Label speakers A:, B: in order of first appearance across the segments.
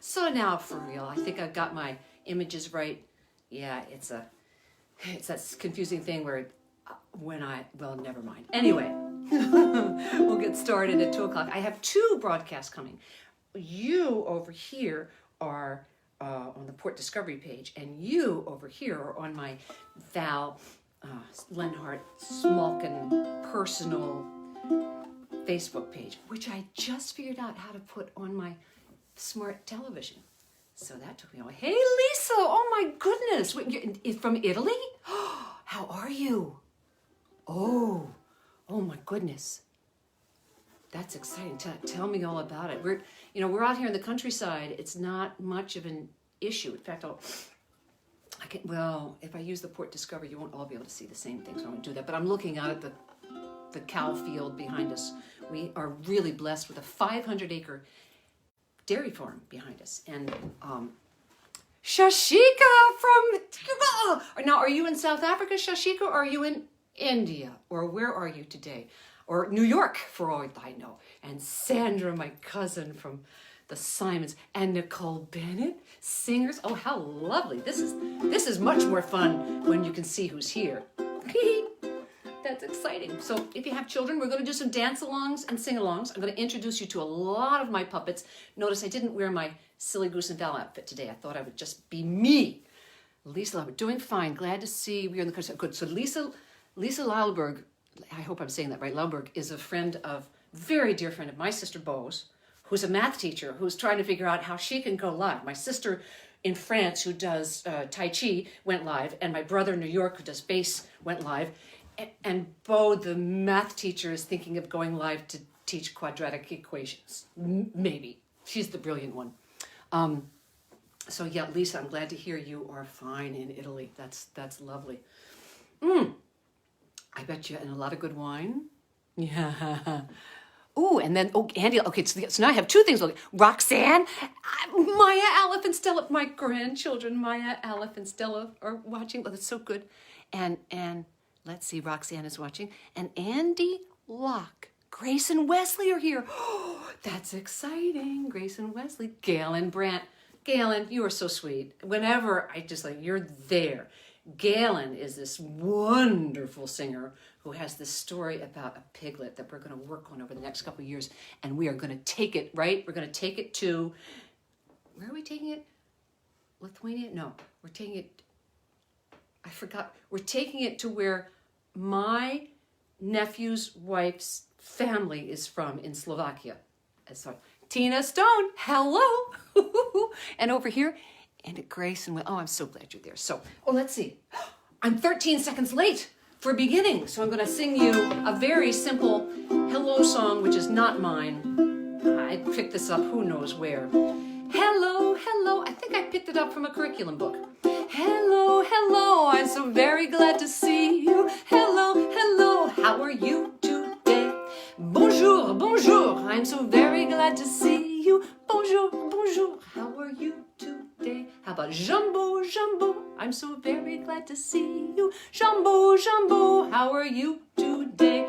A: So now for real, I think I've got my images right. Yeah, it's that confusing thing where well, never mind. Anyway, we'll get started at 2 o'clock. I have 2 broadcasts coming. You over here are on the Port Discovery page, and you over here are on my Val Lenhart Smolkin personal Facebook page, which I just figured out how to put on my smart television. So that took me away. Hey, Lisa! Oh my goodness! Wait, you're from Italy? How are you? Oh my goodness. That's exciting. Tell me all about it. We're out here in the countryside. It's not much of an issue. In fact, if I use the Port Discovery, you won't all be able to see the same thing, so I won't do that. But I'm looking out at the cow field behind us. We are really blessed with a 500-acre dairy farm behind us. And Shashika now, are you in South Africa, Shashika, or are you in India? Or where are you today? Or New York, for all I know. And Sandra, my cousin from the Simons, and Nicole Bennett, singers. Oh, how lovely. This is much more fun when you can see who's here. That's exciting. So if you have children, we're going to do some dance-alongs and sing-alongs. I'm going to introduce you to a lot of my puppets. Notice I didn't wear my silly Goose and Val outfit today. I thought I would just be me. Lisa, we're doing fine. Glad to see we're in the country. Good. So Lisa Lylberg, I hope I'm saying that right, Lylberg, is a very dear friend of my sister Bose, who's a math teacher who's trying to figure out how she can go live. My sister in France, who does Tai Chi, went live, and my brother in New York, who does bass, went live. And Bo, the math teacher, is thinking of going live to teach quadratic equations. Maybe. She's the brilliant one. So yeah, Lisa, I'm glad to hear you are fine in Italy. That's lovely. I bet you, and a lot of good wine. Yeah. Ooh, and then, Andy, okay, so now I have 2 things. Roxanne, Maya, Aleph, and Stella, my grandchildren, Maya, Aleph, and Stella are watching. Oh, that's so good. And let's see, Roxanne is watching. And Andy Locke, Grace and Wesley are here. Oh, that's exciting. Grace and Wesley. Galen Brandt. Galen, you are so sweet. Whenever you're there. Galen is this wonderful singer who has this story about a piglet that we're going to work on over the next couple of years. And we are going to take it, right? We're going to take it to, where are we taking it? Lithuania? No, we're taking it, I forgot. We're taking it to where my nephew's wife's family is from in Slovakia. So, Tina Stone, hello. And over here, and Grace and I'm so glad you're there. So, let's see. I'm 13 seconds late for beginning. So I'm going to sing you a very simple hello song, which is not mine. I picked this up who knows where. Hello, hello. I think I picked it up from a curriculum book. Hello, hello. I'm so very glad to see you. Hello, hello. How are you today? Bonjour, bonjour. I'm so very glad to see you. Bonjour, bonjour. How are you today? How about Jumbo, Jumbo? I'm so very glad to see you. Jumbo, Jumbo. How are you today?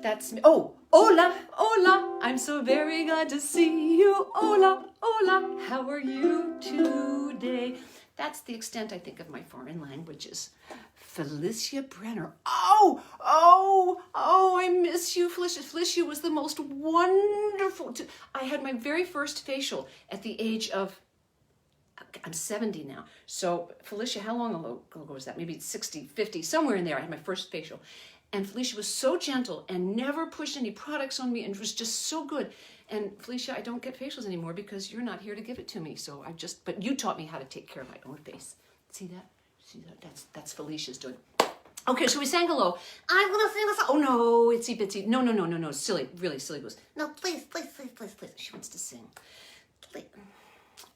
A: That's me. Oh, hola, hola. I'm so very glad to see you. Hola, hola. How are you today? That's the extent, I think, of my foreign languages. Felicia Brenner. I miss you, Felicia. Felicia was the most wonderful. I had my very first facial at the age of, I'm 70 now. So, Felicia, how long ago was that? Maybe 60, 50, somewhere in there. I had my first facial. And Felicia was so gentle and never pushed any products on me and was just so good. And Felicia, I don't get facials anymore because you're not here to give it to me. So but you taught me how to take care of my own face. See that? That's Felicia's doing. Okay, so we sang hello. I'm going to sing a song. Oh, no, Itsy Bitsy. No. Silly, really silly Goose. No, please. She wants to sing. Please.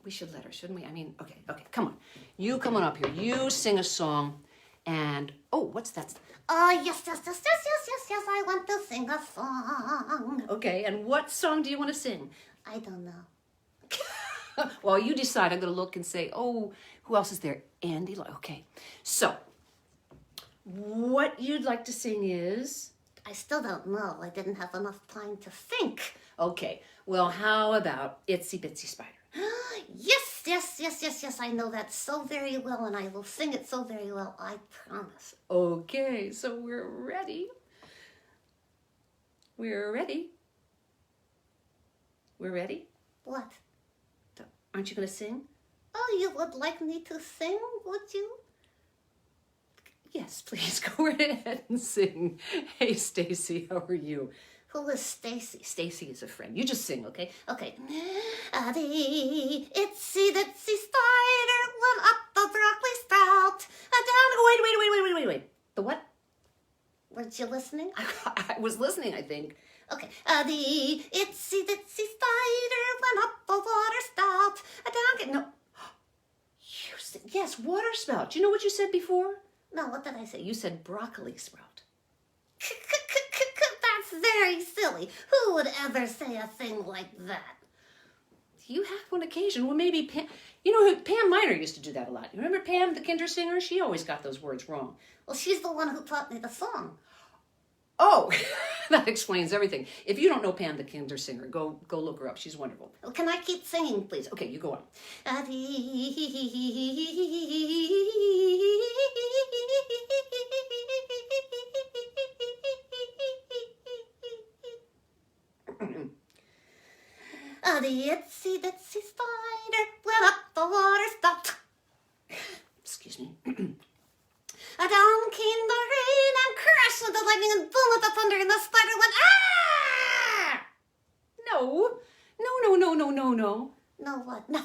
A: We should let her, shouldn't we? I mean, okay, come on. You come on up here. You sing a song. And, what's that? Yes, I want to sing a song. Okay, and what song do you want to sing? I don't know. Well, you decide. I'm going to look and say, who else is there? Andy. Okay, so what you'd like to sing is? I still don't know. I didn't have enough time to think. Okay, well, how about Itsy Bitsy Spider?
B: Yes, yes, yes, yes, yes, I know that so very well, and I will sing it so very well, I promise.
A: Okay, so we're ready. We're ready. We're ready?
B: What?
A: Aren't you going to sing?
B: Oh, you would like me to sing, would you?
A: Yes, please go right ahead and sing. Hey, Stacy, how are you?
B: Who is Stacy?
A: Stacy is a friend. You just sing, okay?
B: Okay. The itsy bitsy spider went up the broccoli sprout. Down.
A: Wait. The what?
B: Weren't you listening?
A: I was listening, I think.
B: Okay. The itsy bitsy spider went up the water spout. Down.
A: No. Yes, water spout. Do you know what you said before?
B: No, what did I say?
A: You said broccoli sprout.
B: That's very silly. Who would ever say a thing like that?
A: You have one occasion. Well, maybe Pam. You know who Pam Miner used to do that a lot. You remember Pam, the kinder singer? She always got those words wrong.
B: Well, she's the one who taught me the song.
A: Oh, that explains everything. If you don't know Pam, the kinder singer, go look her up. She's wonderful.
B: Well, can I keep singing, please?
A: Okay, you go on.
B: The itsy bitsy spider went up the water spout.
A: Excuse me.
B: Down came the rain and crashed with the lightning and boom with the thunder, and the spider went, ah!
A: No.
B: No, what? No.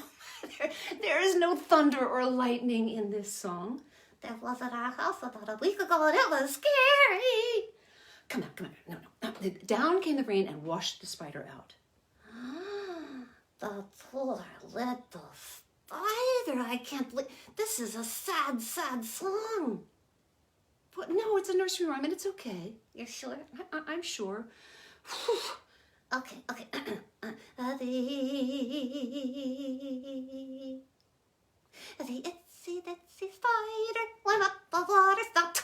A: There is no thunder or lightning in this song.
B: There was at our house about a week ago, and it was scary.
A: Come on. No. Down came the rain and washed the spider out.
B: The poor little spider. I can't believe this is a sad, sad song.
A: But no, it's a nursery rhyme and it's okay.
B: You're sure?
A: I'm sure.
B: Okay. The itsy bitsy spider went up the water spout.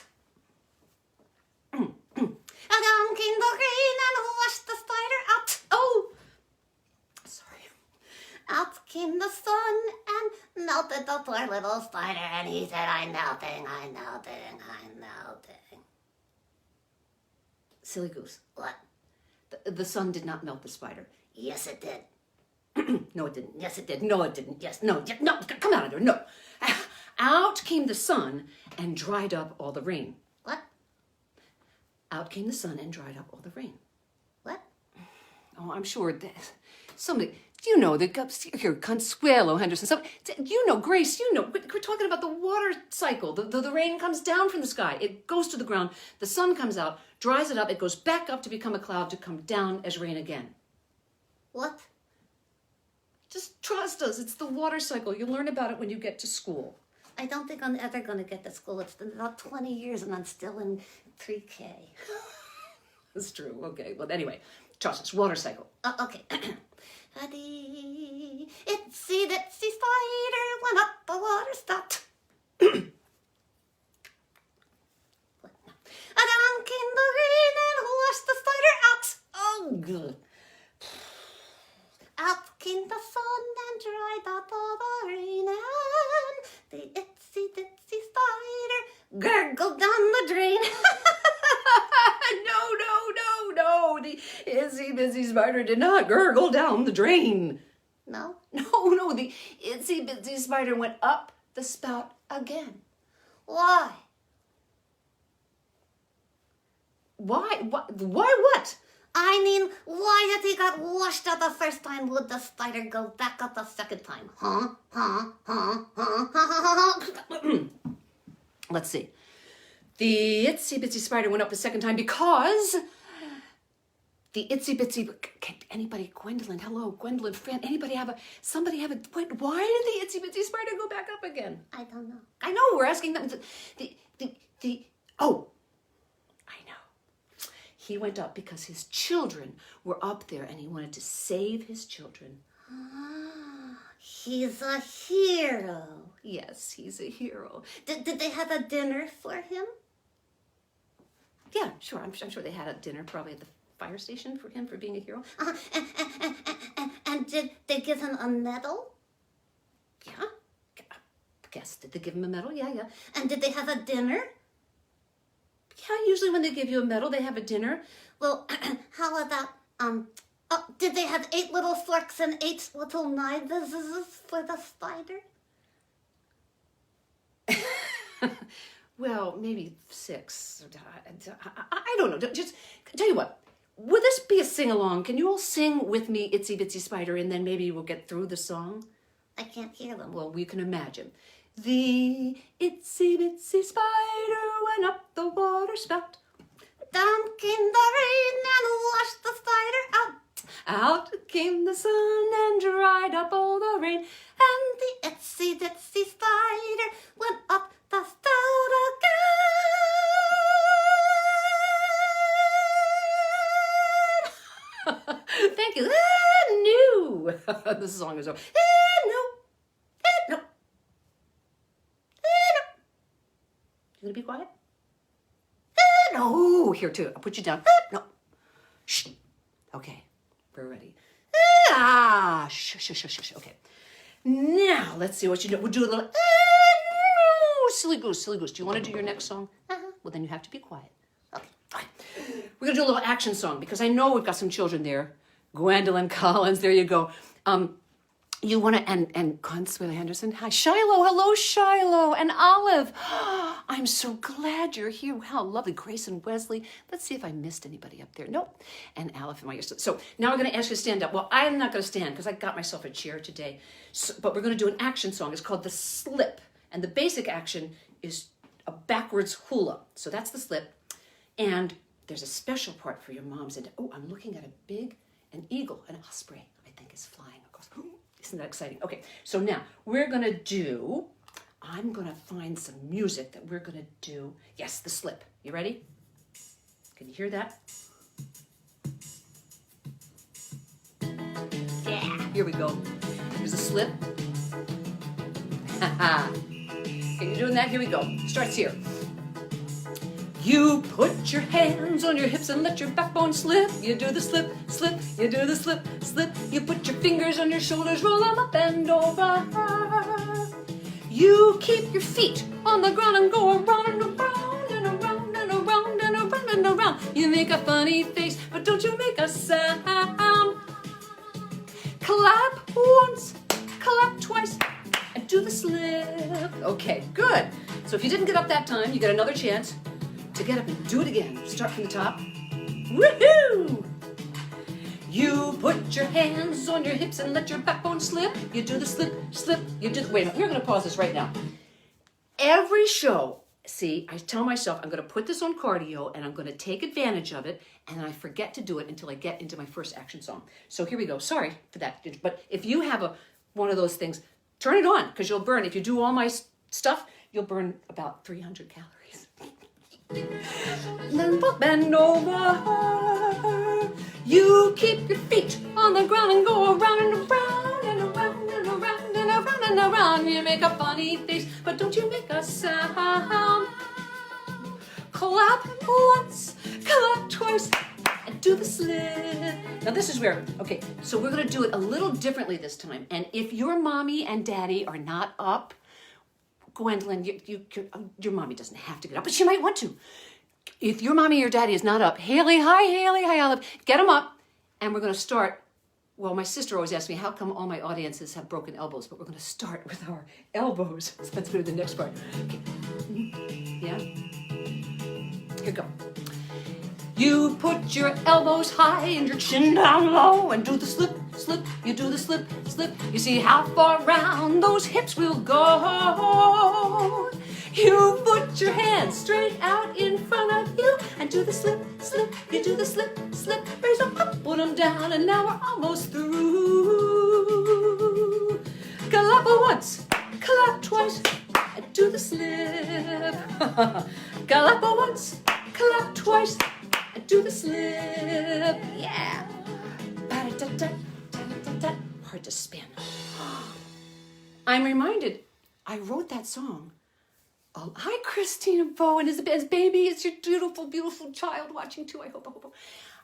B: Down came the rain and washed the spider out.
A: Oh! Sorry.
B: Out came the sun and melted the poor little spider, and he said, I'm melting.
A: Silly goose.
B: What?
A: The sun did not melt the spider.
B: Yes, it did.
A: No, it didn't. Yes, it did. No, it didn't. Yes, no, come out of there. No. Out came the sun and dried up all the rain.
B: What?
A: Out came the sun and dried up all the rain.
B: What?
A: Oh, I'm sure that somebody, you know, here, Consuelo Henderson, you know, Grace, you know, we're talking about the water cycle. The rain comes down from the sky. It goes to the ground. The sun comes out, dries it up. It goes back up to become a cloud to come down as rain again.
B: What?
A: Just trust us. It's the water cycle. You'll learn about it when you get to school.
B: I don't think I'm ever going to get to school. It's been about 20 years and I'm still in pre-K.
A: That's true. Okay. Well, anyway, trust us. Water cycle.
B: Okay. Itsy bitsy spider went up the water spout. Down came the rain and washed the spider out.
A: Oh, good.
B: Out came the sun and dried up all the rain, and the itsy bitsy spider gurgled down the drain.
A: No. The itsy bitsy spider did not gurgle down the drain.
B: No?
A: No. The itsy bitsy spider went up the spout again.
B: Why?
A: Why what?
B: I mean, why if he got washed out the first time, would the spider go back up the second time? Huh?
A: Let's see. The itsy bitsy spider went up the second time because the itsy bitsy. Can anybody, Gwendolyn? Hello, Gwendolyn. Fran. Anybody have a? Wait, why did the itsy bitsy spider go back up again?
B: I don't know.
A: I know. We're asking them. Oh, I know. He went up because his children were up there, and he wanted to save his children.
B: He's a hero.
A: Yes, he's a hero.
B: Did they have a dinner for him?
A: Yeah, sure. I'm sure they had a dinner probably at the fire station for him for being a hero.
B: And did they give him a medal? Yeah.
A: Guess, did they give him a medal? Yeah, yeah.
B: And did they have a dinner?
A: Yeah, usually when they give you a medal, they have a dinner.
B: Well, how about, did they have 8 little forks and 8 little knives for the spider?
A: Well, maybe 6. I don't know. Just tell you what. Would this be a sing-along? Can you all sing with me, Itsy Bitsy Spider, and then maybe we'll get through the song?
B: I can't hear them.
A: Well, we can imagine. The itsy bitsy spider went up the water spout.
B: Down came the rain and washed the spider out.
A: Out came the sun and dried up all the rain.
B: And the itsy bitsy spider went up the spout again.
A: Thank you. No. The song is over. No. No. You gonna be quiet? No. Here too. I'll put you down. No. Shh. Okay. We're ready. Shh, shh, shh, shh, shh. Okay. Now, let's see what you do. We'll do a little, silly goose, silly goose. Do you want to do your next song? Well, then you have to be quiet. Okay, fine. We're going to do a little action song because I know we've got some children there. Gwendolyn Collins, there you go. You want to, and Consuelo Henderson. Hi, Shiloh. Hello, Shiloh. And Olive. I'm so glad you're here. Wow, lovely. Grace and Wesley. Let's see if I missed anybody up there. Nope. And Aleph and my So now I'm going to ask you to stand up. Well, I'm not going to stand because I got myself a chair today. So, but we're going to do an action song. It's called The Slip. And the basic action is a backwards hula. So that's the slip. And there's a special part for your moms. And oh, I'm looking at an eagle, an osprey, I think is flying across. Isn't that exciting? Okay, so now I'm gonna find some music that we're gonna do. Yes, the slip. You ready? Can you hear that? Yeah, here we go. Here's a slip. Okay, you're doing that? Here we go. Starts here. You put your hands on your hips and let your backbone slip. You do the slip, slip, you do the slip, slip. You put your fingers on your shoulders, roll them up and over. You keep your feet on the ground and go around and around and around and around and around and around. You make a funny face, but don't you make a sound. Clap once, clap twice, and do the slip. Okay, good. So if you didn't get up that time, you get another chance to get up and do it again. Start from the top. Woohoo! You put your hands on your hips and let your backbone slip. You do the slip, slip. You do. Wait, we're going to pause this right now. Every show, see, I tell myself I'm going to put this on cardio and I'm going to take advantage of it, and I forget to do it until I get into my first action song. So here we go. Sorry for that. But if you have one of those things, turn it on because you'll burn. If you do all my stuff, you'll burn about 300 calories. Then bend over. You keep your feet on the ground and go around and around and around and around and around and around. You make a funny face, but don't you make a sound. Clap once, clap twice, and do the slip. Now this is where, okay, so we're going to do it a little differently this time. And if your mommy and daddy are not up, Gwendolyn, your mommy doesn't have to get up, but she might want to. If your mommy or daddy is not up, Haley, hi Olive, get them up, and we're going to start. Well, my sister always asks me, how come all my audiences have broken elbows? But we're going to start with our elbows. So let's do the next part. Okay. Yeah? Here we go. You put your elbows high and your chin down low and do the slip, slip. You do the slip, slip. You see how far round those hips will go. You put your hands straight out in front of you and do the slip, slip. You do the slip, slip. Raise them up, put them down, and now we're almost through. Clap once, clap twice, and do the slip. Clap once, clap twice, and do the slip. Yeah. Hard to spin. I'm reminded, I wrote that song. Oh, hi, Christina Bowen. Is baby? It's your beautiful, beautiful child watching too. I hope.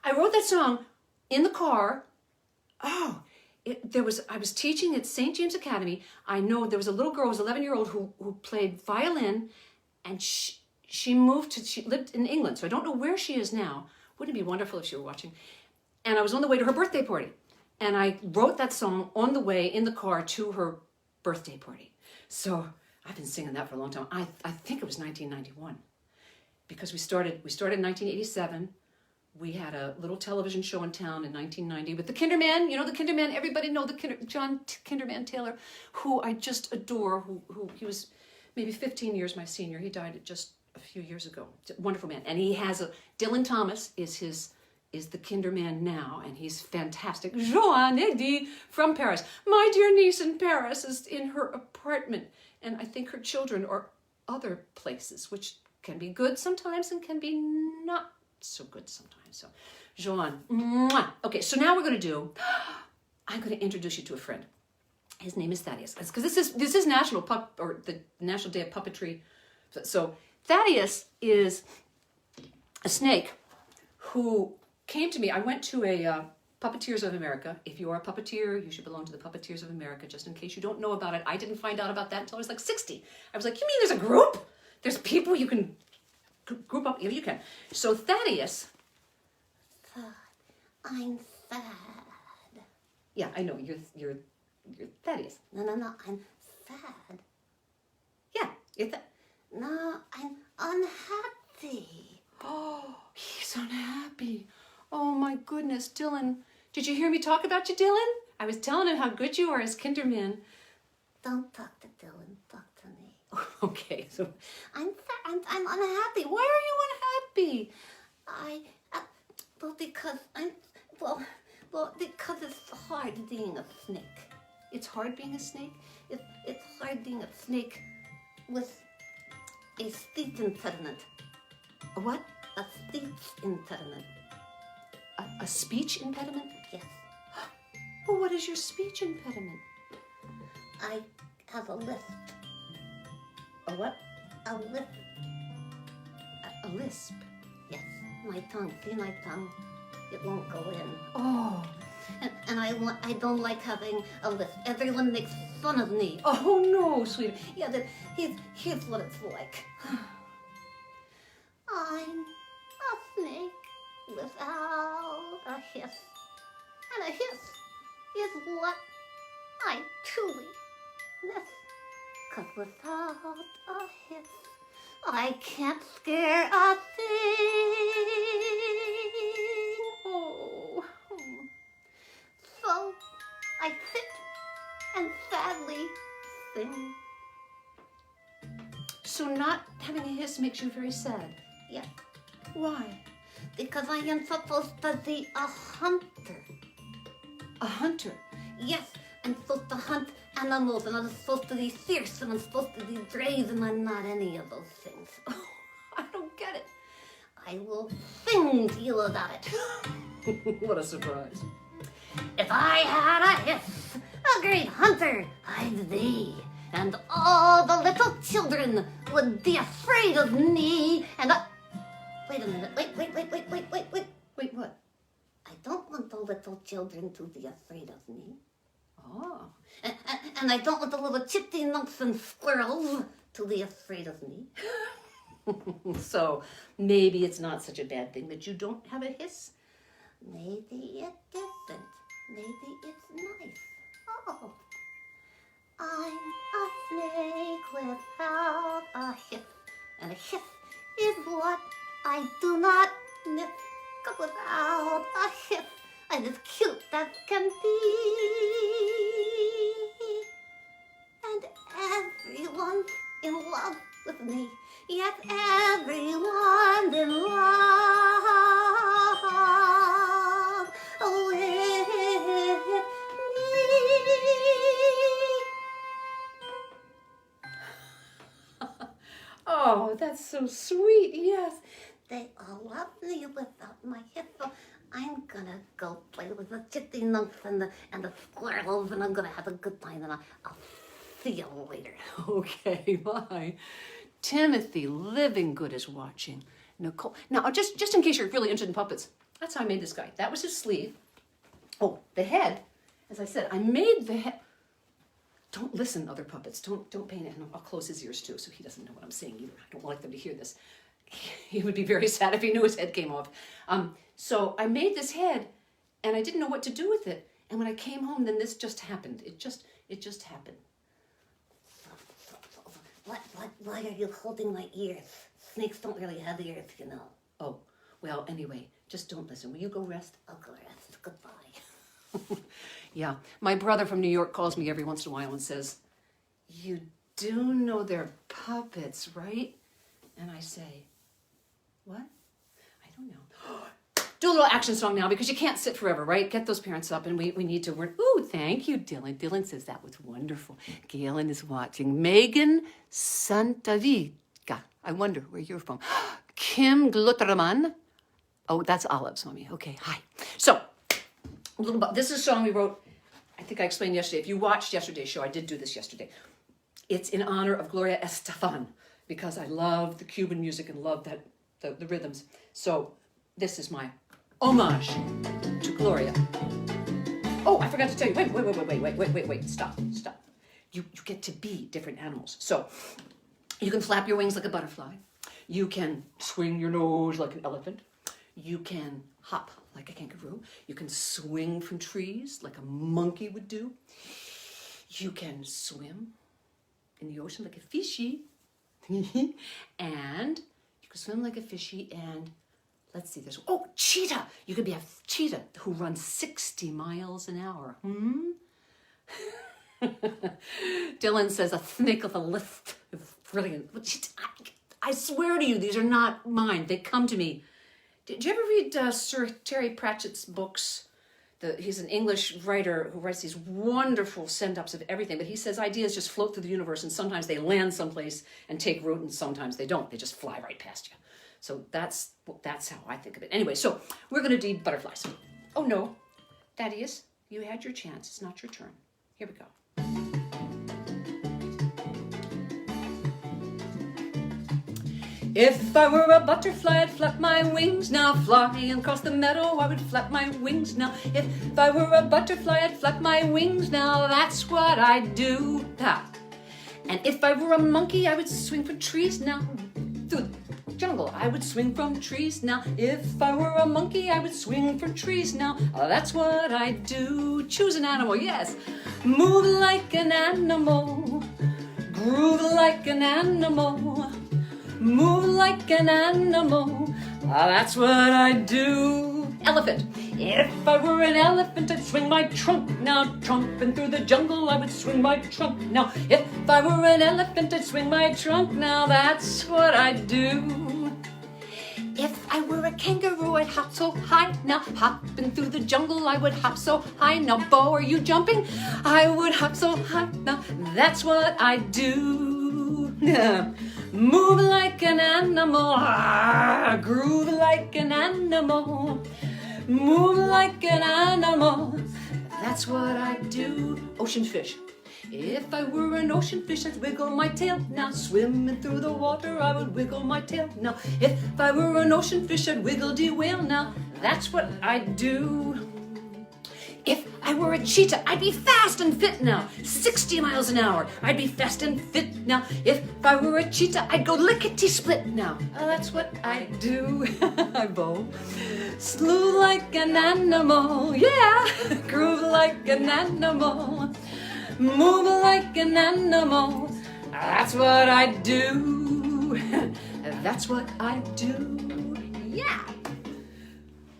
A: I wrote that song in the car. Oh, I was teaching at St. James Academy. I know there was a little girl, who was 11-year-old, who played violin, and she lived in England, so I don't know where she is now. Wouldn't it be wonderful if she were watching? And I was on the way to her birthday party, and I wrote that song on the way in the car to her birthday party. So I've been singing that for a long time. I think it was 1991, because we started in 1987. We had a little television show in town in 1990 with the Kinderman. You know the Kinderman. Everybody know John Kinderman Taylor, who I just adore. Who he was maybe 15 years my senior. He died just a few years ago. Wonderful man. And he has Dylan Thomas is the Kinderman now, and he's fantastic. Joanne Eddy from Paris. My dear niece in Paris is in her apartment, and I think her children are other places, which can be good sometimes and can be not so good sometimes. So, Joanne. Mwah. Okay, so now I'm going to introduce you to a friend. His name is Thaddeus, because this is National the National Day of Puppetry. So Thaddeus is a snake who came to me. I went to a Puppeteers of America. If you are a puppeteer, you should belong to the Puppeteers of America, just in case you don't know about it. I didn't find out about that until I was like 60. I was like, you mean there's a group? There's people you can group up if you can. So Thaddeus.
B: I'm sad.
A: Yeah, I know, you're Thaddeus.
B: No, I'm sad.
A: Yeah, you're
B: No, I'm unhappy.
A: Oh, he's unhappy. Oh my goodness, Dylan. Did you hear me talk about you, Dylan? I was telling him how good you are as Kinderman.
B: Don't talk to Dylan, talk to me.
A: Okay, so
B: I'm unhappy. Why are you unhappy? Because it's hard being a snake.
A: it's hard being a snake?
B: It's hard being a snake with a speech impediment.
A: A what?
B: A speech impediment.
A: A speech impediment?
B: Yes.
A: Well, what is your speech impediment?
B: I have a lisp.
A: A what?
B: A lisp.
A: A lisp?
B: Yes. My tongue. See my tongue? It won't go in.
A: Oh.
B: And I don't like having a lisp. Everyone makes fun of me.
A: Oh no, sweetie.
B: Yeah, here's what it's like. I'm a snake without a hiss. And a hiss is what I truly miss. 'Cause without a hiss, I can't scare a thing. Oh. So I sit and sadly sing.
A: So not having a hiss makes you very sad?
B: Yes,
A: Why?
B: because I am supposed to be a hunter.
A: A hunter?
B: Yes, I'm supposed to hunt animals, and I'm supposed to be fierce, and I'm supposed to be brave, and I'm not any of those things.
A: Oh, I don't get it.
B: I will sing to you about it.
A: What a surprise.
B: If I had a hiss, a great hunter I'd be, and all the little children would be afraid of me, and Wait a minute, wait.
A: Wait, what?
B: I don't want the little children to be afraid of me.
A: Oh.
B: And I don't want the little chipmunks and squirrels to be afraid of me.
A: So maybe it's not such a bad thing that you don't have a hiss?
B: Maybe it isn't. Maybe it's nice. Oh. I'm a snake without a hiss. And a hiss is what I do not miss. 'Cause without a hiss, I'm as cute as can be. And everyone's in love with me. Yes, everyone's in love with me.
A: Oh, that's so sweet, yes.
B: They all love me without my hiss, so I'm gonna go play with the chipmunks and the squirrels, and I'm gonna have a good time, and I'll see you later.
A: Okay, bye. Timothy Livinggood is watching. Nicole. Now, just in case you're really interested in puppets, that's how I made this guy. That was his sleeve. Oh, the head as I said, I made the head. Don't listen, other puppets. Don't pay attention. I'll close his ears too, so he doesn't know what I'm saying either. I don't like them to hear this. He would be very sad if he knew his head came off. So I made this head, and I didn't know what to do with it. And when I came home, then this just happened. It just happened.
B: Why are you holding my ears? Snakes don't really have ears, you know.
A: Oh, well, anyway, just don't listen. Will you go rest?
B: I'll go rest. Goodbye.
A: Yeah, my brother from New York calls me every once in a while and says, "You do know they're puppets, right?" And I say, "What? I don't know." Do a little action song now because you can't sit forever, right? Get those parents up and we need to work. Ooh, thank you, Dylan. Dylan says that was wonderful. Galen is watching. Megan Santavica. I wonder where you're from. Kim Glutterman. Oh, that's Olive's mommy. Okay, hi. So, a little about this is a song we wrote. I think I explained yesterday. If you watched yesterday's show, I did do this yesterday. It's in honor of Gloria Estefan because I love the Cuban music and love that the rhythms. So this is my homage to Gloria. Oh, I forgot to tell you. Wait. Stop. You get to be different animals. So you can flap your wings like a butterfly. You can swing your nose like an elephant. You can hop like a kangaroo. You can swing from trees like a monkey would do. You can swim in the ocean like a fishy. And you can swim like a fishy and let's see, there's, cheetah. You could be a cheetah who runs 60 miles an hour. Dylan says a snake of a lift. Brilliant. I swear to you, these are not mine. They come to me. Did you ever read Sir Terry Pratchett's books? He's an English writer who writes these wonderful send-ups of everything, but he says ideas just float through the universe and sometimes they land someplace and take root and sometimes they don't. They just fly right past you. So that's how I think of it. Anyway, so we're going to do butterflies. Oh no, Thaddeus, you had your chance. It's not your turn. Here we go. If I were a butterfly, I'd flap my wings now. Flying across the meadow, I would flap my wings now. If I were a butterfly, I'd flap my wings now. That's what I do. And if I were a monkey, I would swing from trees now. Through the jungle, I would swing from trees now. If I were a monkey, I would swing from trees now. That's what I do. Choose an animal, yes. Move like an animal. Groove like an animal. Move like an animal, that's what I do. Elephant. If I were an elephant, I'd swing my trunk now. Tromping through the jungle, I would swing my trunk now. If I were an elephant, I'd swing my trunk now. That's what I do. If I were a kangaroo, I'd hop so high now. Hopping through the jungle, I would hop so high now. Bo, are you jumping? I would hop so high now. That's what I do. Move like an animal, groove like an animal, move like an animal, that's what I do. Ocean fish. If I were an ocean fish, I'd wiggle my tail now. Swimming through the water, I would wiggle my tail now. If I were an ocean fish, I'd wiggle-dee-whale now. That's what I do. If I were a cheetah, I'd be fast and fit now. 60 miles an hour, I'd be fast and fit now. If I were a cheetah, I'd go lickety-split now. That's what I do. I bow. Slew like an animal, yeah. Groove like an animal. Move like an animal. That's what I do. That's what I do. Yeah.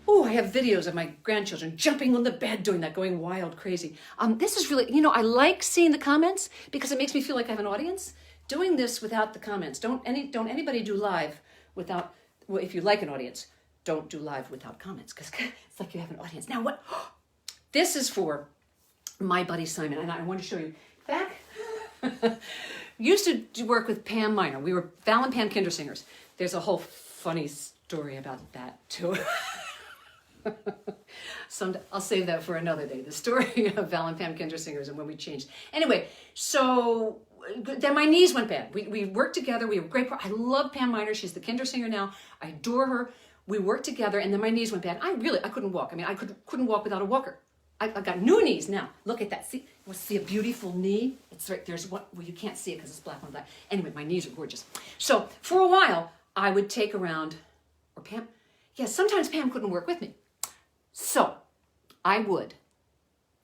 A: Oh, I have videos of my grandchildren jumping on the bed doing that, going wild, crazy. This is really, I like seeing the comments because it makes me feel like I have an audience. Doing this without the comments. Don't anybody do live without, well, if you like an audience, don't do live without comments because it's like you have an audience. Now what? This is for my buddy Simon, and I want to show you. Back, used to work with Pam Miner. We were Val and Pam Kindersingers. There's a whole funny story about that too. I'll save that for another day. The story of Val and Pam Kindersingers and when we changed. Anyway, so then my knees went bad. We worked together. We were great. I love Pam Miner. She's the Kindersinger now. I adore her. We worked together, and then my knees went bad. I couldn't walk. I mean, I couldn't walk without a walker. I got new knees now. Look at that. See a beautiful knee? It's right, there's one, well, you can't see it because it's black on black. Anyway, my knees are gorgeous. So for a while, I would take around, or Pam, yeah, sometimes Pam couldn't work with me. So I would,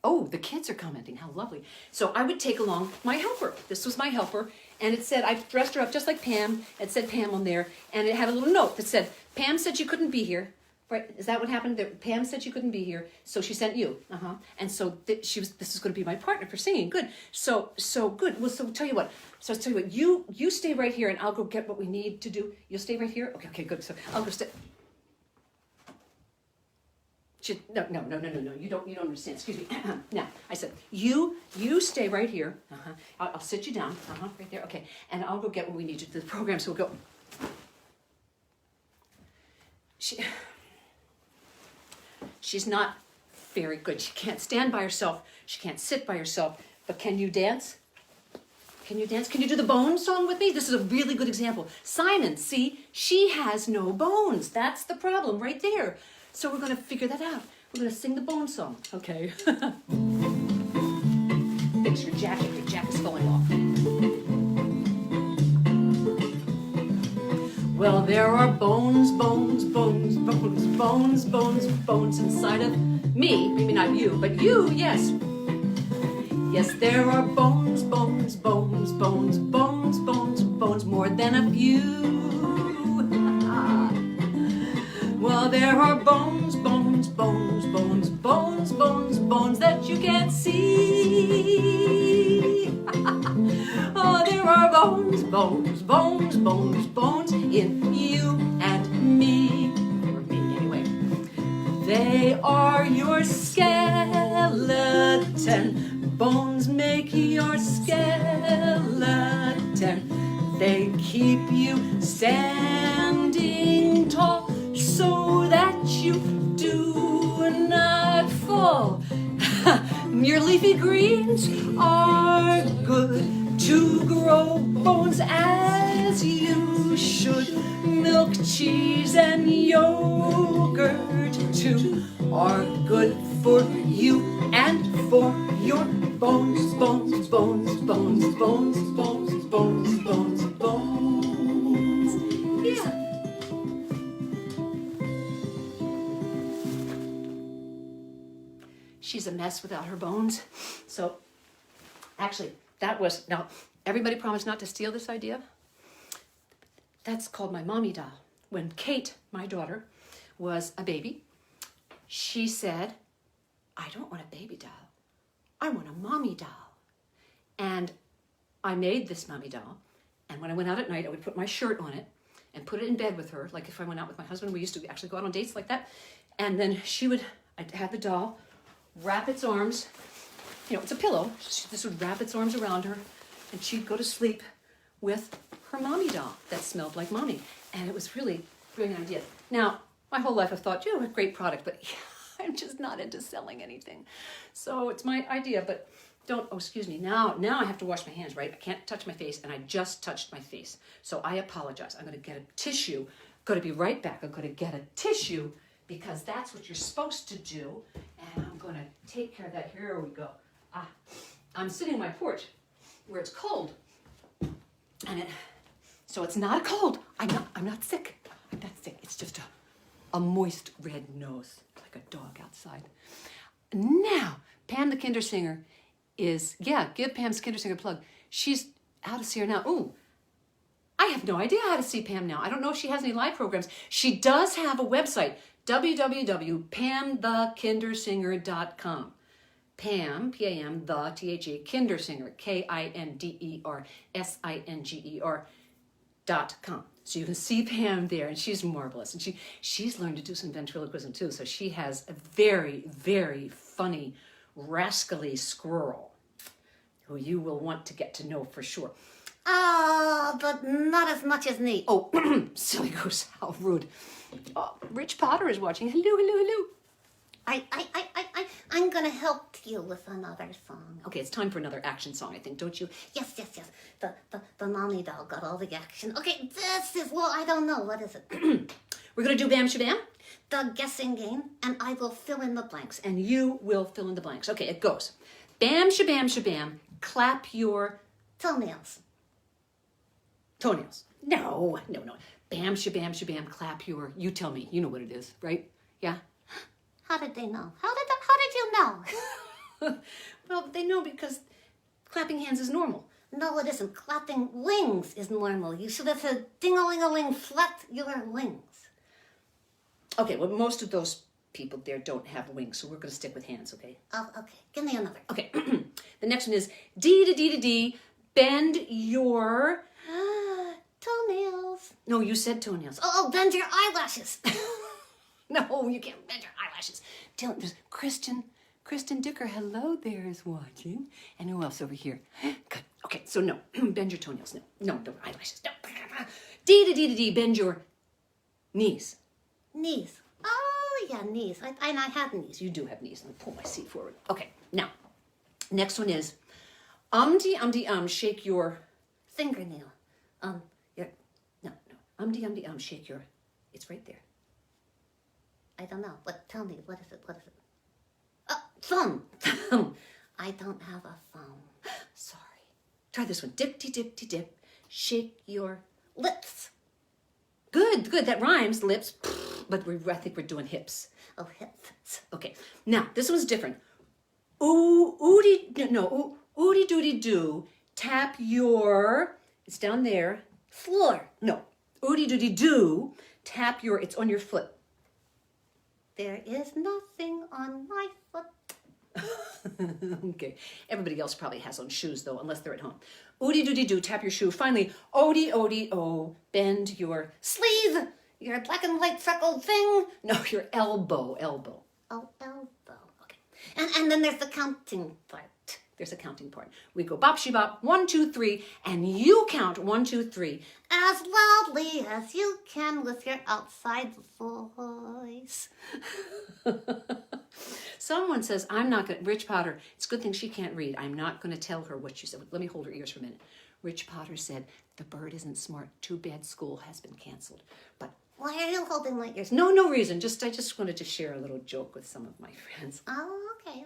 A: oh, the kids are commenting, how lovely. So I would take along my helper. This was my helper, and it said, I dressed her up just like Pam. It said Pam on there, and it had a little note that said, Pam said she couldn't be here. Right? Is that what happened? Pam said she couldn't be here, so she sent you. And so this is going to be my partner for singing. Good. So good. Well, so tell you what. So I'll tell you what. You stay right here, and I'll go get what we need to do. You'll stay right here. Okay, good. So I'll go stay. No. You don't understand. Excuse me. Now I said you stay right here. I'll sit you down. Right there. Okay. And I'll go get what we need to do the program. So we'll go. She's not very good. She can't stand by herself. She can't sit by herself. But can you dance? Can you dance? Can you do the bones song with me? This is a really good example. Simon, see, she has no bones. That's the problem right there. So we're going to figure that out. We're going to sing the bone song. Okay. Fix your jacket. Your jacket's falling off. Well, there are bones inside of me. Maybe not you, but you, yes. Yes, there are bones, more than a few. Well, there are bones that you can't see. Oh, there are bones in you and me. Or me, anyway. They are your skeleton. Bones make your skeleton. They keep you standing tall so that you do not fall. Your leafy greens are good to grow bones as you should. Milk, cheese, and yogurt too are good for you and for your bones. Yeah. She's a mess without her bones. So, actually, now, everybody promised not to steal this idea. That's called my mommy doll. When Kate, my daughter, was a baby, she said, I don't want a baby doll. I want a mommy doll. And I made this mommy doll. And when I went out at night, I would put my shirt on it and put it in bed with her. Like if I went out with my husband, we used to actually go out on dates like that. And then I'd have the doll wrap its arms, it's a pillow. This would wrap its arms around her, and she'd go to sleep with her mommy doll that smelled like mommy. And it was really a brilliant idea. Now, my whole life I've thought, a great product, but I'm just not into selling anything. So it's my idea, but excuse me. Now I have to wash my hands, right? I can't touch my face, and I just touched my face. So I apologize. I'm going to get a tissue. Going to be right back. I'm going to get a tissue because that's what you're supposed to do. And I'm going to take care of that. Here we go. I'm sitting on my porch where it's cold. So it's not a cold. I'm not sick. I'm not sick. It's just a moist red nose, like a dog outside. Now, Pam the Kindersinger give Pam's Kindersinger a plug. She's out of here now. Ooh, I have no idea how to see Pam now. I don't know if she has any live programs. She does have a website, www.pamthekindersinger.com. Pam, P-A-M, the, T-H-E, Kindersinger, Kindersinger.com. So you can see Pam there, and she's marvelous. And she's learned to do some ventriloquism too. So she has a very, very funny, rascally squirrel who you will want to get to know for sure.
B: But not as much as me.
A: Oh, silly Goose, how rude. Oh, Rich Potter is watching. Hello.
B: I'm gonna help you with another song.
A: Okay, it's time for another action song, I think, don't you?
B: Yes. The mommy doll got all the action. Okay, I don't know. What is it?
A: We're gonna do Bam Shabam.
B: The guessing game, and I will fill in the blanks.
A: And you will fill in the blanks. Okay, it goes. Bam, shabam, shabam, clap your
B: Toenails.
A: toenails. No. Bam, shabam, shabam, clap your, you tell me. You know what it is, right? Yeah?
B: How did they know? How did you know?
A: Well, they know because clapping hands is normal.
B: No, it isn't. Clapping wings is normal. You should have said ding-a-ling-a-ling, flap your wings.
A: Okay, well, most of those people there don't have wings, so we're going to stick with hands, okay?
B: Oh, okay. Give me another.
A: Okay, the next one is dee-da-dee-da-dee, bend your...
B: Toenails.
A: No, you said toenails.
B: Oh, bend your eyelashes.
A: No, you can't bend your eyelashes. Dylan, there's Kristen Dicker, hello there, is watching. And who else over here? Good. Okay, so no, bend your toenails. No, eyelashes. No. Dee-da-dee-da-dee, bend your knees.
B: Knees. Oh, yeah, knees. I have knees.
A: You do have knees. Let me pull my seat forward. Okay, now, next one is umdy, shake your...
B: Fingernail.
A: No, shake your... It's right there.
B: I don't know. But tell me, what is it? Thumb. I don't have a thumb.
A: Sorry. Try this one. Dip, shake your...
B: Lips.
A: Good. That rhymes, lips. But I think we're doing hips.
B: Oh, hips.
A: Okay. Now, this one's different. Oodie doody doo. Tap your... It's down there.
B: Floor.
A: No. Oodie doody doo. Tap your... It's on your foot.
B: There is nothing on my foot.
A: Okay. Everybody else probably has on shoes, though, unless they're at home. Oodie doody doo, tap your shoe. Finally, odie, bend your
B: Sleeve. Your black and white freckled thing.
A: No, your elbow.
B: Oh, elbow. Okay. And then there's the counting part.
A: There's a counting part. We go bop, she bop, 1, 2, 3, and you count 1, 2, 3.
B: As loudly as you can with your outside voice.
A: Someone says, I'm not going to, Rich Potter, it's a good thing she can't read. I'm not going to tell her what you said. Let me hold her ears for a minute. Rich Potter said, the bird isn't smart. Too bad school has been canceled. But
B: why are you holding my ears?
A: no reason. I just wanted to share a little joke with some of my friends.
B: Oh, okay.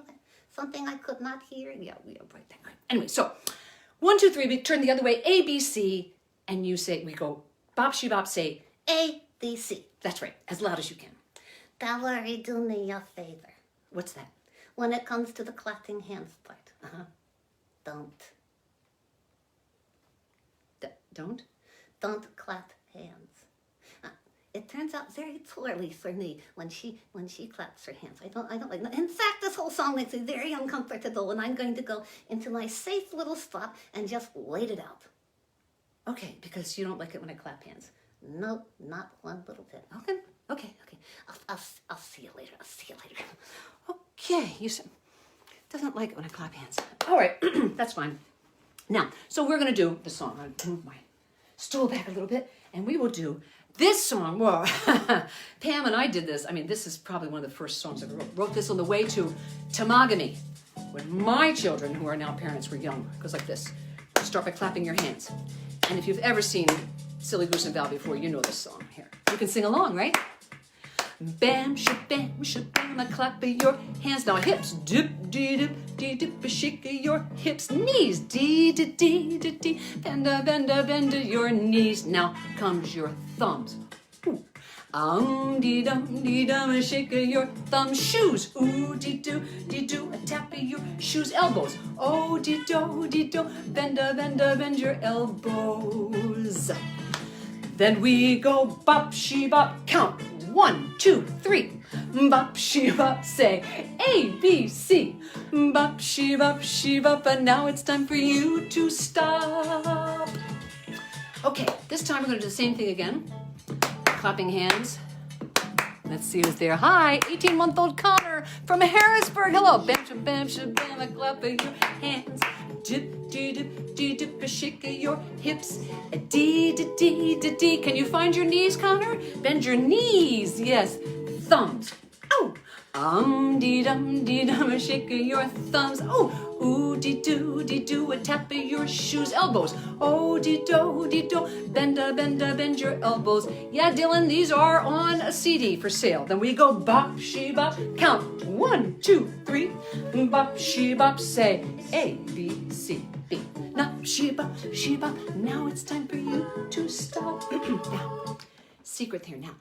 B: Something I could not hear.
A: Yeah, right there. Anyway, so 1, 2, 3, we turn the other way, A, B, C, and you say, we go bop, she bop, say
B: A, B, C.
A: That's right, as loud as you can.
B: Valerie, do me a favor.
A: What's that?
B: When it comes to the clapping hands part. Don't. Don't clap hands. It turns out very poorly for me when she claps her hands. I don't like that. In fact, this whole song makes me very uncomfortable, and I'm going to go into my safe little spot and just wait it out.
A: Okay, because you don't like it when I clap hands.
B: Nope, not one little bit.
A: Okay.
B: I'll see you later.
A: Okay, you said doesn't like it when I clap hands. All right, that's fine. Now, so we're gonna do the song. I'll move my stool back a little bit, and we will do this song. Whoa, Pam and I did this. I mean, this is probably one of the first songs I wrote this on the way to Tamagami, when my children, who are now parents, were young. It goes like this. Start by clapping your hands. And if you've ever seen Silly Goose and Val before, you know this song. Here, you can sing along, right? Bam, shabam, I clap your hands. Now hips, dip, dee, dip, dee, dip, shake your hips. Knees, dee, dee, dee, dee, dee. Bend your knees. Now comes your thumbs. Dee dum, shake your thumbs. Shoes, ooh, dee do, tap your shoes. Elbows, oh, dee do, bend your elbows. Then we go bop, she bop, count. 1, 2, 3. Bop, she bop, say A, B, C. Bop, she bop, and now it's time for you to stop. Okay, this time we're going to do the same thing again. Clapping hands. Let's see who's there. Hi, 18-month-old Connor from Harrisburg. Hello. Bam, shabam, I clap your hands. Dip, dip, shake your hips. Dee. Can you find your knees, Connor? Bend your knees. Yes. Thumbs. Oh. Dee dum, shake your thumbs. Oh. Ooh-dee-doo-dee-doo, a tap of your shoes, elbows. Oh-dee-do-dee-do, bend your elbows. Yeah, Dylan, these are on a CD for sale. Then we go bop, she bop, count 1, 2, 3. Bop, she bop, say A, B, C, D. Now, she bop, now it's time for you to stop. Now, secret here. Now,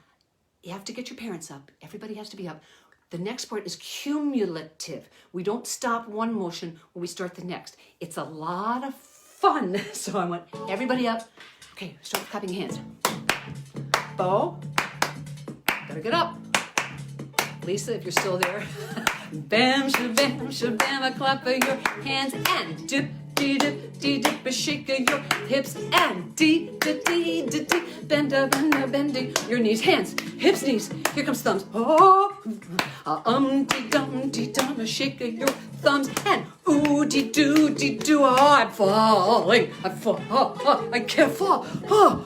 A: you have to get your parents up. Everybody has to be up. The next part is cumulative. We don't stop one motion when we start the next. It's a lot of fun. So I want everybody up. Okay, start clapping hands. Bo, gotta get up. Lisa, if you're still there. Bam, shabam, shabam, a clap of your hands and dip, dee, dip, dee, dip, a shake of your hips and dee, dee, dee, dee, dee, bending your knees, hands, hips, knees. Here comes thumbs. Oh, dee, dum, a shake of your thumbs and ooh, dee, doo, oh, I'm falling, I can't fall. Oh.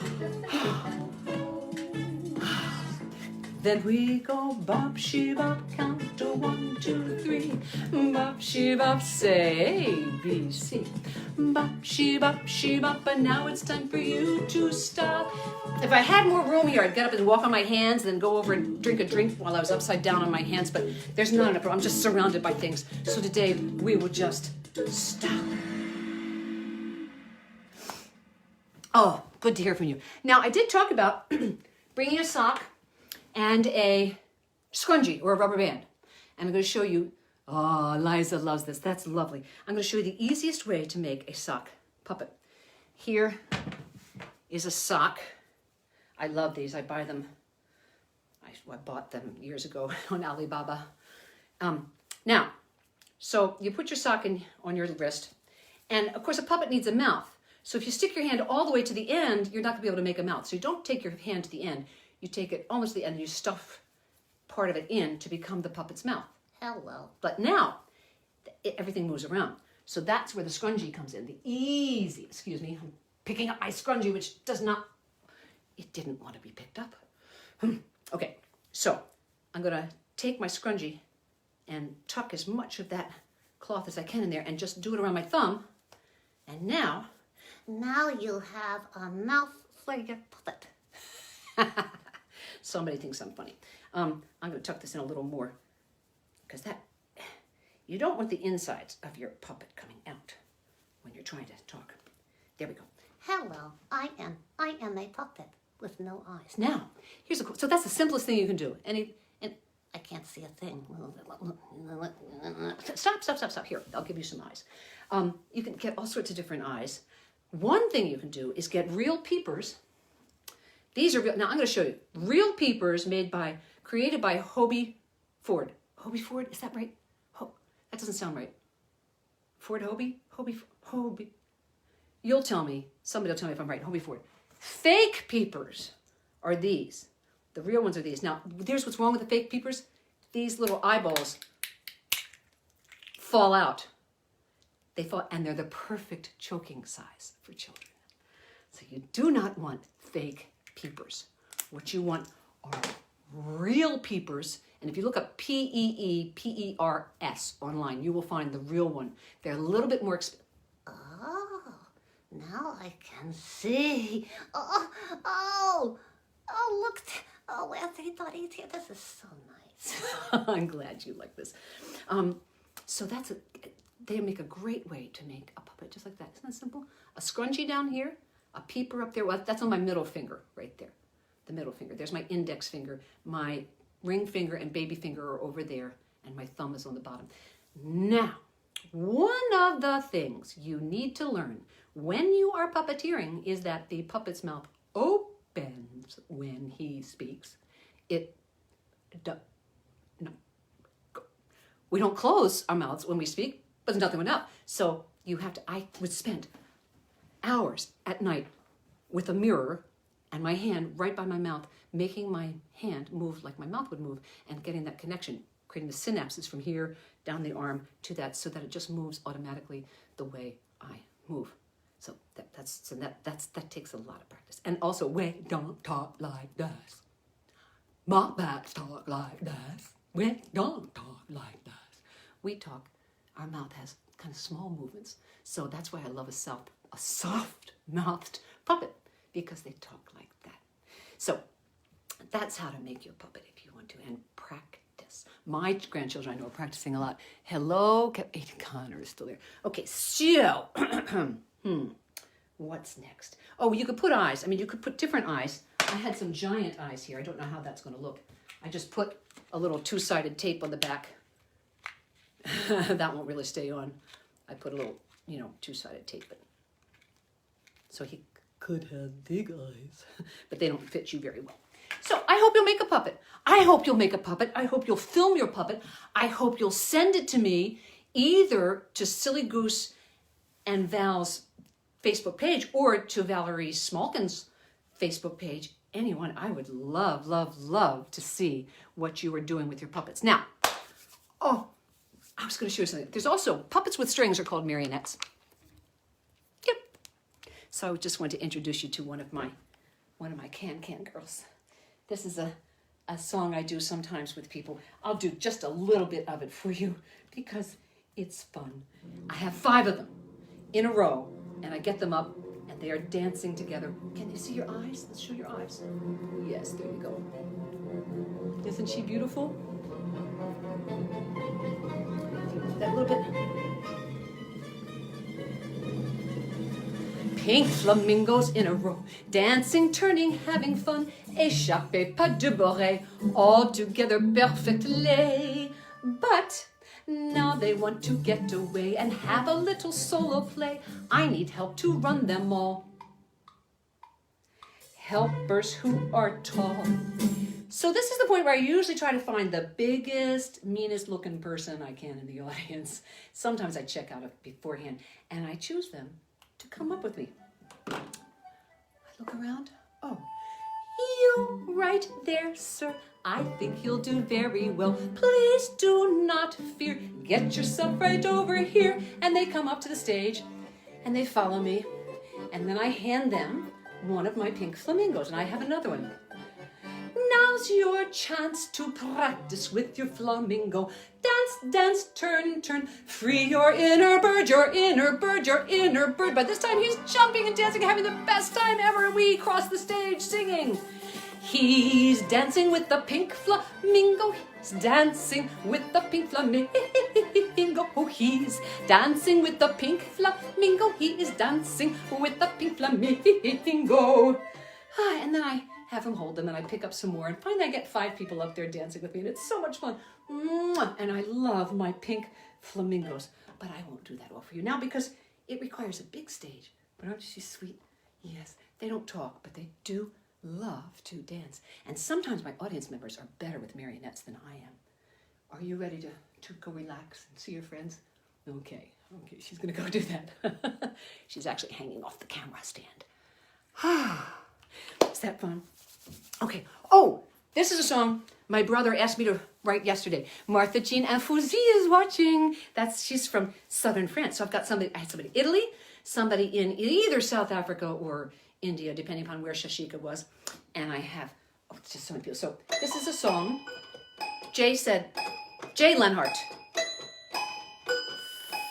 A: Then we go bop, she bop, count to 1, 2, 3. Bop, she bop, say A, B, C. Bop, she bop, and now it's time for you to stop. If I had more room here, I'd get up and walk on my hands, then go over and drink a drink while I was upside down on my hands, but there's not enough room. I'm just surrounded by things. So today, we will just stop. Oh, good to hear from you. Now, I did talk about bringing a sock and a scrunchie or a rubber band. And I'm going to show you, oh, Liza loves this. That's lovely. I'm going to show you the easiest way to make a sock puppet. Here is a sock. I love these. I buy them. I bought them years ago on Alibaba. Now, so you put your sock on your wrist. And of course, a puppet needs a mouth. So if you stick your hand all the way to the end, you're not going to be able to make a mouth. So you don't take your hand to the end. You take it almost to the end and you stuff part of it in to become the puppet's mouth.
B: Hello.
A: But now, everything moves around. So that's where the scrunchie comes in. The easy, excuse me, I'm picking up my scrunchie, which it didn't want to be picked up. Okay, so I'm going to take my scrunchie and tuck as much of that cloth as I can in there and just do it around my thumb. And now
B: you have a mouth for your puppet.
A: Somebody thinks I'm funny. I'm going to tuck this in a little more because you don't want the insides of your puppet coming out when you're trying to talk. There we go.
B: Hello, I am a puppet with no eyes.
A: Now, here's so that's the simplest thing you can do. And
B: I can't see a thing.
A: Stop. Here, I'll give you some eyes. You can get all sorts of different eyes. One thing you can do is get real peepers. These are real. Now I'm going to show you real peepers created by Hobie Ford. Hobie Ford, is that right? That doesn't sound right. Ford Hobie? Hobie. You'll tell me. Somebody will tell me if I'm right. Hobie Ford. Fake peepers are these. The real ones are these. Now, here's what's wrong with the fake peepers. These little eyeballs fall out. They fall, and they're the perfect choking size for children. So you do not want fake peepers. What you want are real peepers. And if you look up P-E-E-P-E-R-S online, you will find the real one. They're a little bit more expensive.
B: Oh, now I can see. Oh, look. Oh, everybody's here. This is so nice.
A: I'm glad you like this. So they make a great way to make a puppet just like that. Isn't that simple? A scrunchie down here, a peeper up there. Well, that's on my middle finger right there. The middle finger. There's my index finger. My ring finger and baby finger are over there, and my thumb is on the bottom. Now, one of the things you need to learn when you are puppeteering is that the puppet's mouth opens when he speaks. We don't close our mouths when we speak, but there's nothing enough. So I would spend hours at night with a mirror and my hand right by my mouth, making my hand move like my mouth would move and getting that connection, creating the synapses from here down the arm to that so that it just moves automatically the way I move. So that takes a lot of practice. And also, we don't talk like this. My backs talk like this. We don't talk like this. We talk, our mouth has kind of small movements. So that's why I love a soft-mouthed puppet, because they talk like that. So that's how to make your puppet if you want to, and practice. My grandchildren I know are practicing a lot. Hello, Connor is still there. Okay, so what's next? Oh, you could put eyes. I mean, you could put different eyes. I had some giant eyes here. I don't know how that's going to look. I just put a little two-sided tape on the back. That won't really stay on. I put a little, two-sided tape. So he could have big eyes, but they don't fit you very well. So I hope you'll make a puppet. I hope you'll make a puppet. I hope you'll film your puppet. I hope you'll send it to me, either to Silly Goose and Val's Facebook page or to Valerie Smolkin's Facebook page. Anyone, I would love, love, love to see what you are doing with your puppets. Now, I was going to show you something. There's also puppets with strings are called marionettes. Yep. So I just want to introduce you to one of my can girls. This is a song I do sometimes with people. I'll do just a little bit of it for you because it's fun. I have 5 of them in a row, and I get them up, and they are dancing together. Can you see your eyes? Let's show your eyes. Yes, there you go. Isn't she beautiful? That little bit. Pink flamingos in a row, dancing, turning, having fun, échappé, pas de bourrée, all together perfectly. But now they want to get away and have a little solo play. I need help to run them all. Helpers who are tall. So this is the point where I usually try to find the biggest, meanest looking person I can in the audience. Sometimes I check out beforehand and I choose them to come up with me. I look around. Oh, you right there, sir. I think you'll do very well. Please do not fear. Get yourself right over here. And they come up to the stage and they follow me. And then I hand them one of my pink flamingos, and I have another one. Now's your chance to practice with your flamingo. Dance, dance, turn, turn. Free your inner bird, your inner bird, your inner bird. By this time he's jumping and dancing, having the best time ever, and we cross the stage singing. He's dancing with the pink flamingo. He's dancing with the pink flamingo. Oh, he's dancing with the pink flamingo. He is dancing with the pink flamingo. And then I have him hold them, and I pick up some more, and finally I get 5 people up there dancing with me, and it's so much fun. And I love my pink flamingos, but I won't do that all for you now because it requires a big stage. But aren't you sweet? Yes, they don't talk, but they do love to dance. And sometimes my audience members are better with marionettes than I am. Are you ready to go relax and see your friends? Okay, she's gonna go do that. She's actually hanging off the camera stand. Is that fun? Okay. Oh, this is a song my brother asked me to write yesterday. Martha Jean Infouzy is watching. She's from southern France. So I had somebody in Italy, somebody in either South Africa or India, depending upon where Shashika was. And I have, it's just so many people. So this is a song. Jay Lenhart,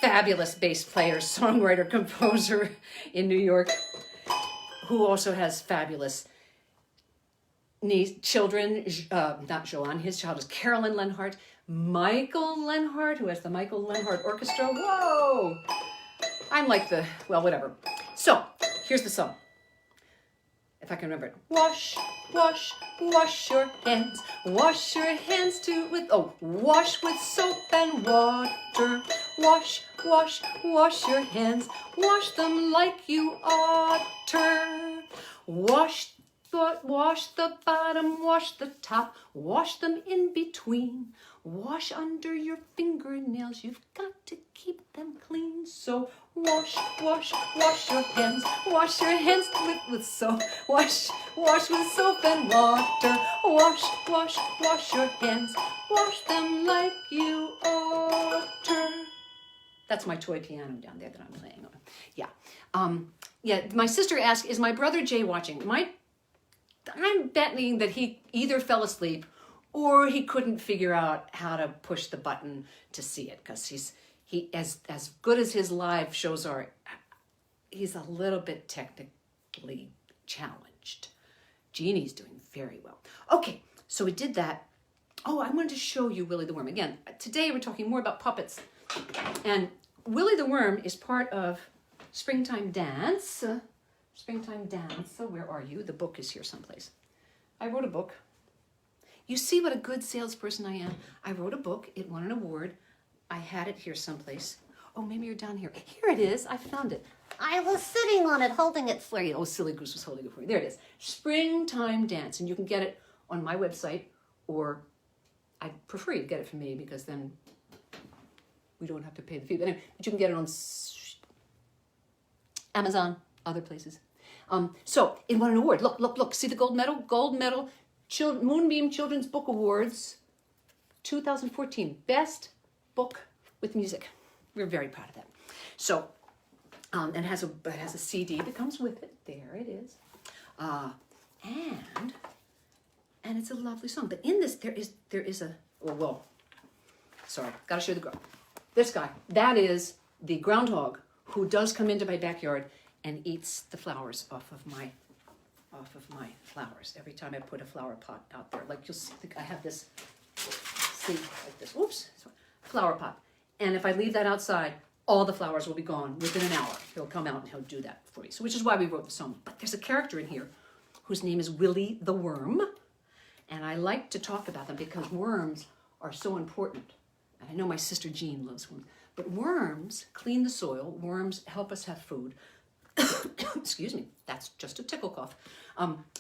A: fabulous bass player, songwriter, composer in New York, who also has fabulous children, not Joanne, his child is Carolyn Lenhart, Michael Lenhart, who has the Michael Lenhart Orchestra. Whoa! I'm like whatever. So, here's the song. If I can remember it. Wash, wash, wash your hands. Wash your hands wash with soap and water. Wash, wash, wash your hands. Wash them like you oughter. Wash the bottom, wash the top, wash them in between. Wash under your fingernails, you've got to keep them clean. So wash, wash, wash your hands. Wash your hands with soap. Wash with soap and water. Wash, wash, wash your hands. Wash them like you oughter. That's my toy piano down there that I'm playing on. Yeah. My sister asked, is my brother Jay watching? I'm betting that he either fell asleep or he couldn't figure out how to push the button to see it because he as good as his live shows are, he's a little bit technically challenged. Jeannie's doing very well. Okay, so we did that. Oh, I wanted to show you Willie the Worm. Again, today we're talking more about puppets. And Willie the Worm is part of Springtime Dance. Springtime Dance. So where are you? The book is here someplace. I wrote a book. You see what a good salesperson I am. I wrote a book. It won an award. I had it here someplace. Oh, maybe you're down here. Here it is. I found it.
B: I was sitting on it, holding it for you.
A: Oh, silly Goose was holding it for me. There it is. Springtime Dance. And you can get it on my website, or I prefer you get it from me because then we don't have to pay the fee. But anyway, you can get it on Amazon, other places. So it won an award. Look, look, look. See the gold medal? Gold medal. Moonbeam Children's Book Awards 2014. Best book with music. We're very proud of that. So, and it has a CD that comes with it. There it is. And it's a lovely song. But in this, there is a, well, sorry, gotta show the girl. This guy, that is the groundhog who does come into my backyard and eats the flowers off of my flowers every time I put a flower pot out there. Like you'll see, I have this, see, like this, oops, flower pot. And if I leave that outside, all the flowers will be gone within an hour. He'll come out and he'll do that for me. So which is why we wrote the song. But there's a character in here whose name is Willie the Worm. And I like to talk about them because worms are so important. And I know my sister Jean loves worms. But worms clean the soil. Worms help us have food. Excuse me, that's just a tickle cough.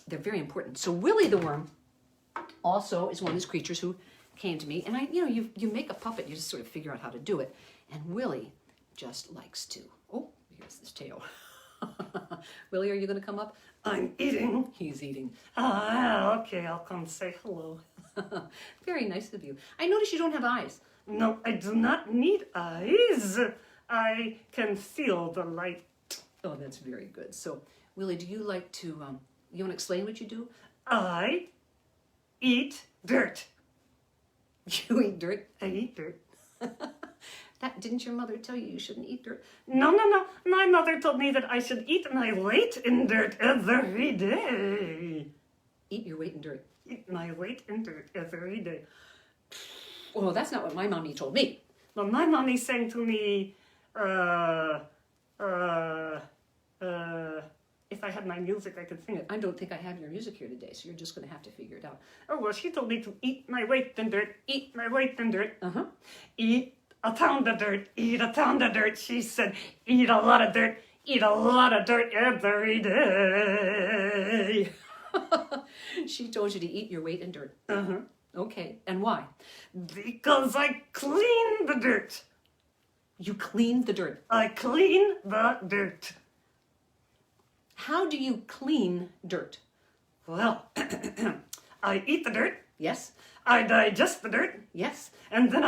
A: They're very important. So Willie the Worm also is one of these creatures who came to me. And you make a puppet, you just sort of figure out how to do it. And Willie just likes to, oh, here's this tail. Willie, are you going to come up?
C: I'm eating.
A: He's eating.
C: Okay, I'll come say hello.
A: Very nice of you. I notice you don't have eyes.
C: No, I do not need eyes. I can feel the light.
A: Oh, that's very good. So, Willie, do you like to, you want to explain what you do?
C: I eat dirt.
A: You eat dirt?
C: I eat dirt.
A: Didn't your mother tell you shouldn't eat dirt?
C: No. My mother told me that I should eat my weight in dirt every day.
A: Eat your weight in dirt.
C: Eat my weight in dirt every day.
A: Well, that's not what my mommy told me.
C: Well, my mommy sang to me, if I had my music, I could sing it.
A: I don't think I have your music here today, so you're just going to have to figure it out.
C: Oh, well, she told me to eat my weight in dirt, eat my weight in dirt.
A: Uh-huh.
C: Eat a pound of dirt, eat a pound of dirt. She said, eat a lot of dirt, eat a lot of dirt every day.
A: She told you to eat your weight in dirt.
C: Uh-huh.
A: Okay, and why?
C: Because I clean the dirt.
A: You clean the dirt.
C: I clean the dirt.
A: How do you clean dirt?
C: Well, I eat the dirt.
A: Yes?
C: I digest the dirt.
A: Yes?
C: And then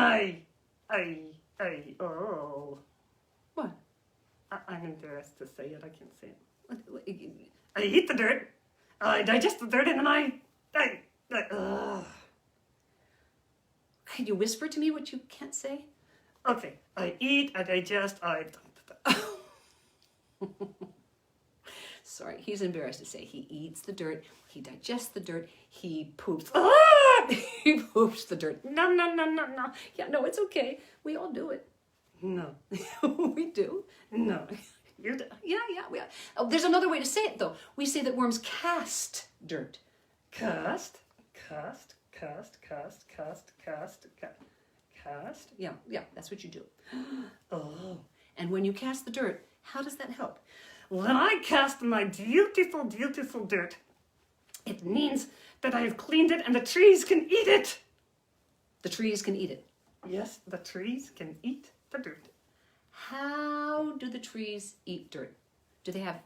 A: What?
C: I'm embarrassed to say it. I can't say it.
A: What?
C: I eat the dirt. I digest the dirt, and then
A: Can you whisper to me what you can't say?
C: Okay. I eat, I digest,
A: Sorry, he's embarrassed to say he eats the dirt, he digests the dirt, he poops. He poops the dirt.
C: No.
A: Yeah, no, it's okay. We all do it.
C: No.
A: We do.
C: No.
A: Yeah. Oh, there's another way to say it, though. We say that worms cast dirt.
C: Cast.
A: Yeah, that's what you do.
C: Oh.
A: And when you cast the dirt, how does that help?
C: When I cast my beautiful, beautiful dirt, it means that I have cleaned it and the trees can eat it.
A: The trees can eat it.
C: Yes, the trees can eat the dirt.
A: How do the trees eat dirt? Do they have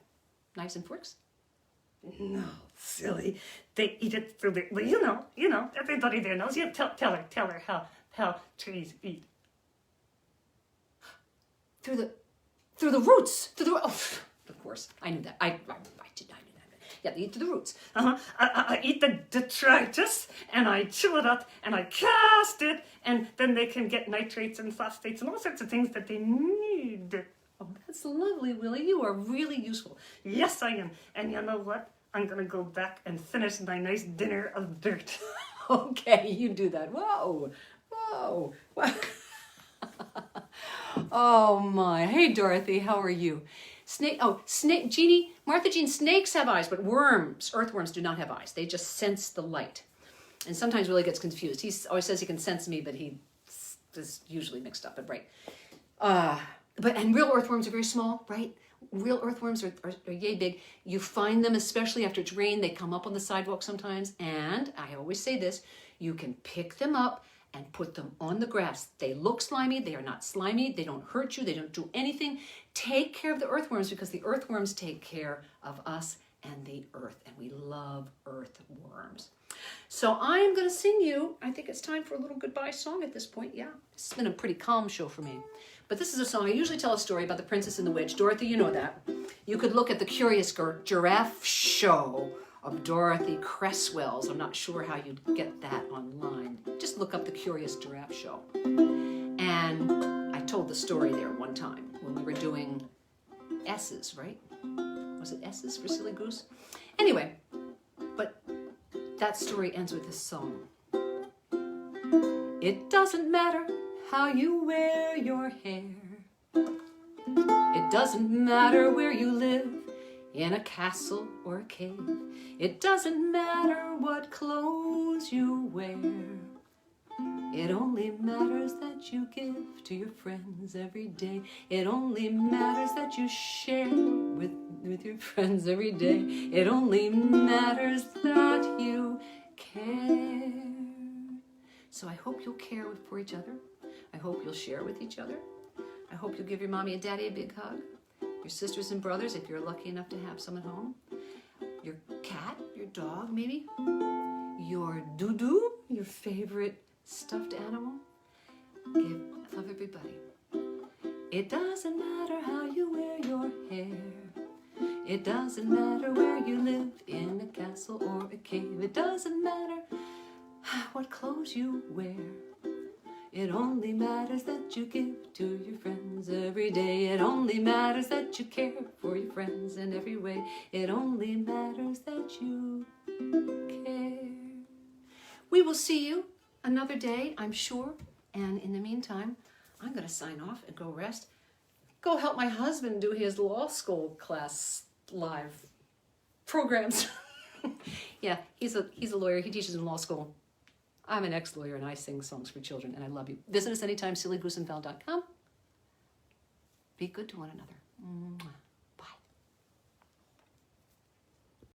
A: knives and forks?
C: No, silly. They eat it through the... Well, you know, everybody there knows. You tell her how trees eat.
A: Through the roots. Oh, of course, I knew that. I did. I knew that. Yeah, they eat through the roots.
C: I eat the detritus, and I chill it up, and I cast it, and then they can get nitrates and phosphates and all sorts of things that they need.
A: Oh, that's lovely, Willie. You are really useful.
C: Yes, I am. And you know what? I'm going to go back and finish my nice dinner of dirt.
A: Okay, you do that. Whoa, whoa. Oh my. Hey, Dorothy, how are you? Snake, Jeannie, Martha Jean, snakes have eyes, but earthworms do not have eyes. They just sense the light. And sometimes Willie gets confused. He always says he can sense me, but he is usually mixed up, but right. And real earthworms are very small, right? Real earthworms are yay big. You find them, especially after it's rained. They come up on the sidewalk sometimes. And I always say this, you can pick them up and put them on the grass. They look slimy. They are not slimy. They don't hurt you. They don't do anything. Take care of the earthworms because the earthworms take care of us and the earth. And we love earthworms. So I'm going to sing you, I think it's time for a little goodbye song at this point. Yeah, it's been a pretty calm show for me. But this is a song. I usually tell a story about the Princess and the Witch. Dorothy, you know that. You could look at the Curious Giraffe show of Dorothy Cresswell's. I'm not sure how you'd get that online. Just look up the Curious Giraffe show. And I told the story there one time when we were doing S's, right? Was it S's for Silly Goose? Anyway, but that story ends with this song. It doesn't matter how you wear your hair. It doesn't matter where you live, in a castle or a cave. It doesn't matter what clothes you wear. It only matters that you give to your friends every day. It only matters that you share with your friends every day. It only matters that you care. So I hope you'll care for each other. I hope you'll share with each other. I hope you'll give your mommy and daddy a big hug. Your sisters and brothers, if you're lucky enough to have some at home. Your cat, your dog, maybe. Your doo-doo, your favorite stuffed animal. Love everybody. It doesn't matter how you wear your hair. It doesn't matter where you live, in a castle or a cave. It doesn't matter what clothes you wear. It only matters that you give to your friends every day. It only matters that you care for your friends in every way. It only matters that you care. We will see you another day, I'm sure. And in the meantime, I'm going to sign off and go rest. Go help my husband do his law school class live programs. Yeah, he's a lawyer. He teaches in law school. I'm an ex-lawyer and I sing songs for children and I love you. Visit us anytime, sillygooseandval.com. Be good to one another. Mwah.